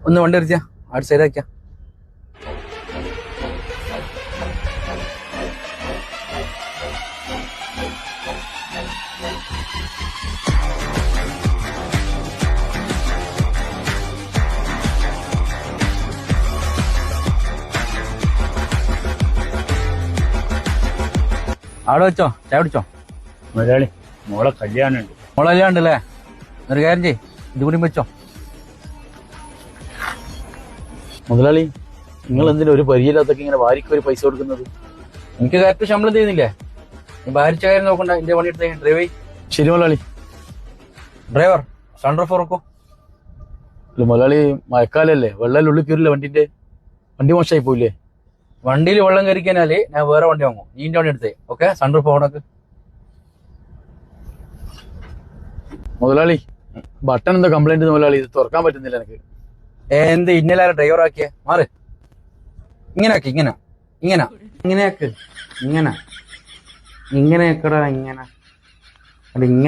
ഒന്ന് വണ്ടി എറിച്ചാ അവിടെ സൈഡാക്കിയാ. അവിടെ വെച്ചോ, ചായ പിടിച്ചോ. മുതലാളി മോളെ കല്യാണമുണ്ട്. മോളെ കല്യാണുണ്ടല്ലേ? ഒരു കാര്യം ചെയ്യ്, ഇത് കൂടി വെച്ചോ. മുതലാളി, നിങ്ങൾ എന്തിനാ ഒരു പരിചയമില്ലാത്തൊക്കെ ഇങ്ങനെ വാരിക്ക് ഒരു പൈസ കൊടുക്കുന്നത്? എനിക്ക് കറക്റ്റ് ശമ്പളം ചെയ്യുന്നില്ലേ? നീ ഭാരിച്ച കാര്യം നോക്കണ്ട, എന്റെ പണി എടുത്ത് ഡ്രൈവ് ചെയ്. ശരി മുതലാളി. ഡ്രൈവർ സൺറൂഫ് ഉറക്കോ. അല്ല മുതലാളി, മഴക്കാലല്ലേ, വെള്ളം ഉള്ളിൽ കയറില്ല, വണ്ടി മോശമായി പോയില്ലേ? വണ്ടിയിൽ വെള്ളം കയറിക്കാനാല് ഞാൻ വേറെ വണ്ടി വാങ്ങും. നീ എന്റെ വണ്ടി എടുത്തേ. ഓക്കെ, സൺറൂഫ് ഓണക്ക്. മുതലാളി, ബട്ടൺ എന്തോ കംപ്ലൈന്റ് മുതലാളി, ഇത് തുറക്കാൻ പറ്റുന്നില്ല എനിക്ക്. എന്ത് ഇന്നലെ ഡ്രൈവർ ആക്കിയ മാറ്. ഇങ്ങനെ ആക്കി, ഇങ്ങനെ ഇങ്ങനെ ഇങ്ങനെയാക്ക്, ഇങ്ങനെ ഇങ്ങനെയാക്കടാ, ഇങ്ങനെ അല്ല ഇങ്ങനെ